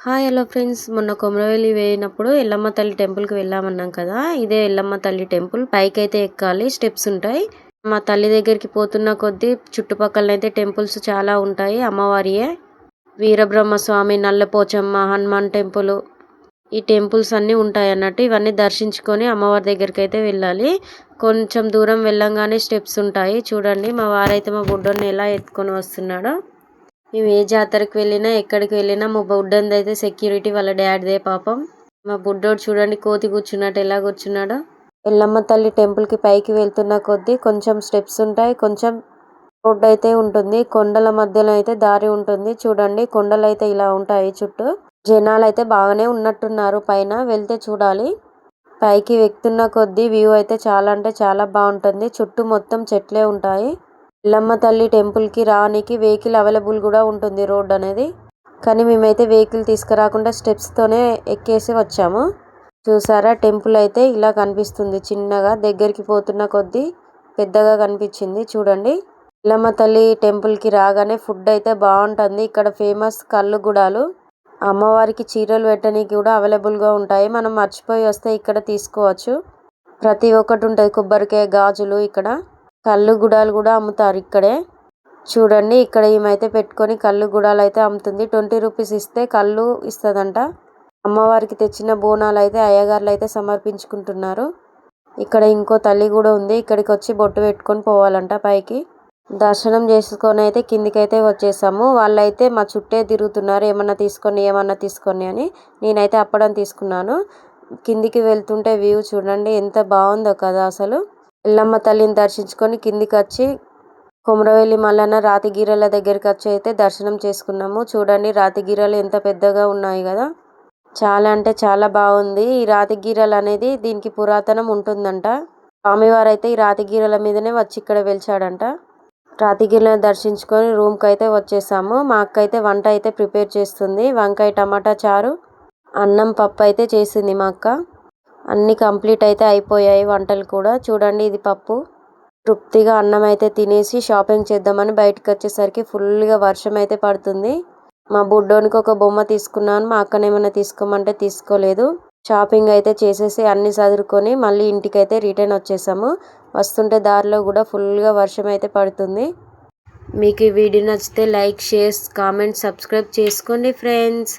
Hi hello friends, మొన్న కొమరవెల్లి వేయినప్పుడు ఎల్లమ్మ తల్లి టెంపుల్కి వెళ్ళామన్నాం కదా. ఇదే ఎల్లమ్మ తల్లి టెంపుల్. పైకైతే ఎక్కాలి, స్టెప్స్ ఉంటాయి. మా తల్లి దగ్గరికి పోతున్న కొద్దీ చుట్టుపక్కలనైతే టెంపుల్స్ చాలా ఉంటాయి. అమ్మవారియే వీరబ్రహ్మ స్వామి, నల్లపోచమ్మ, హనుమాన్ టెంపుల్, ఈ టెంపుల్స్ అన్నీ ఉంటాయి అన్నట్టు. ఇవన్నీ దర్శించుకొని అమ్మవారి దగ్గరికి అయితే వెళ్ళాలి. కొంచెం దూరం వెళ్ళంగానే స్టెప్స్ ఉంటాయి. చూడండి మా వారైతే మా బుడ్డోని ఎలా ఎత్తుకొని వస్తున్నాడో. మేము ఏ జాతరకు వెళ్ళినా ఎక్కడికి వెళ్ళినా మా బుడ్డంది అయితే సెక్యూరిటీ వాళ్ళ డాడీదే పాపం. మా బుడ్డోడు చూడండి కోతి కూర్చున్నట్టు ఎలా కూర్చున్నాడో. ఎల్లమ్మ తల్లి టెంపుల్కి పైకి వెళ్తున్న కొద్దీ కొంచెం స్టెప్స్ ఉంటాయి, కొంచెం రోడ్ అయితే ఉంటుంది. కొండల మధ్యలో అయితే దారి ఉంటుంది. చూడండి కొండలు అయితే ఇలా ఉంటాయి. చుట్టూ జనాలు అయితే బాగానే ఉన్నట్టున్నారు. పైన వెళ్తే చూడాలి. పైకి ఎక్కుతున్న కొద్దీ వ్యూ అయితే చాలా అంటే చాలా బాగుంటుంది. చుట్టూ మొత్తం చెట్లే ఉంటాయి. ఎల్లమ్మ తల్లి టెంపుల్కి రానికి వెహికల్ అవైలబుల్ కూడా ఉంటుంది, రోడ్ అనేది. కానీ మేమైతే వెహికల్ తీసుకురాకుండా స్టెప్స్తోనే ఎక్కేసి వచ్చాము. చూసారా టెంపుల్ అయితే ఇలా కనిపిస్తుంది. చిన్నగా దగ్గరికి పోతున్న కొద్దీ పెద్దగా కనిపించింది. చూడండి ఎల్లమ్మ తల్లి టెంపుల్కి రాగానే ఫుడ్ అయితే బాగుంటుంది. ఇక్కడ ఫేమస్ కళ్ళు గుడాలు, అమ్మవారికి చీరలు పెట్టడానికి కూడా అవైలబుల్గా ఉంటాయి. మనం మర్చిపోయి వస్తే ఇక్కడ తీసుకోవచ్చు. ప్రతి ఒక్కటి ఉంటుంది. కొబ్బరికాయ, గాజులు, ఇక్కడ కళ్ళు గుడాలు కూడా అమ్ముతారు ఇక్కడే. చూడండి ఇక్కడ ఏమైతే పెట్టుకొని కళ్ళు గుడాలు అయితే అమ్ముతుంది. 20 రూపీస్ ఇస్తే కళ్ళు ఇస్తుందంట. అమ్మవారికి తెచ్చిన బోనాలు అయితే అయ్యగారులు అయితే సమర్పించుకుంటున్నారు. ఇక్కడ ఇంకో తల్లి కూడా ఉంది. ఇక్కడికి వచ్చి బొట్టు పెట్టుకొని పోవాలంట పైకి. దర్శనం చేసుకొని అయితే కిందికైతే వచ్చేసాము. వాళ్ళైతే మా చుట్టే తిరుగుతున్నారు, ఏమన్నా తీసుకొని అని. నేనైతే అప్పడం తీసుకున్నాను. కిందికి వెళ్తుంటే వ్యూ చూడండి ఎంత బాగుందో కదా అసలు. ఎల్లమ్మ తల్లిని దర్శించుకొని కిందికి వచ్చి కొమరవెల్లి మల్లన్న రాతిగీరల దగ్గరికి వచ్చి అయితే దర్శనం చేసుకున్నాము. చూడండి రాతిగీరలు ఎంత పెద్దగా ఉన్నాయి కదా. చాలా అంటే చాలా బాగుంది. ఈ రాతిగీరలు అనేది దీనికి పురాతనం ఉంటుందంట. స్వామివారు అయితే ఈ రాతిగీరల మీదనే వచ్చి ఇక్కడ వెలిచాడంట. రాతిగీరలను దర్శించుకొని రూమ్కి అయితే వచ్చేసాము. మా అక్క అయితే వంట అయితే ప్రిపేర్ చేస్తుంది. వంకాయ టమాటా చారు, అన్నం, పప్పు అయితే చేసింది మా అక్క. అన్నీ కంప్లీట్ అయితే అయిపోయాయి వంటలు కూడా. చూడండి ఇది పప్పు. తృప్తిగా అన్నం అయితే తినేసి షాపింగ్ చేద్దామని బయటకు వచ్చేసరికి ఫుల్గా వర్షం అయితే పడుతుంది. మా బుడ్డోనికి ఒక బొమ్మ తీసుకున్నాను. మా అక్కనేమన్నా తీసుకోమంటే తీసుకోలేదు. షాపింగ్ అయితే చేసేసి అన్ని చదువుకొని మళ్ళీ ఇంటికైతే రిటర్న్ వచ్చేసాము. వస్తుంటే దారిలో కూడా ఫుల్గా వర్షం అయితే పడుతుంది. మీకు ఈ వీడియో నచ్చితే లైక్, షేర్, కామెంట్, సబ్స్క్రైబ్ చేసుకోండి ఫ్రెండ్స్.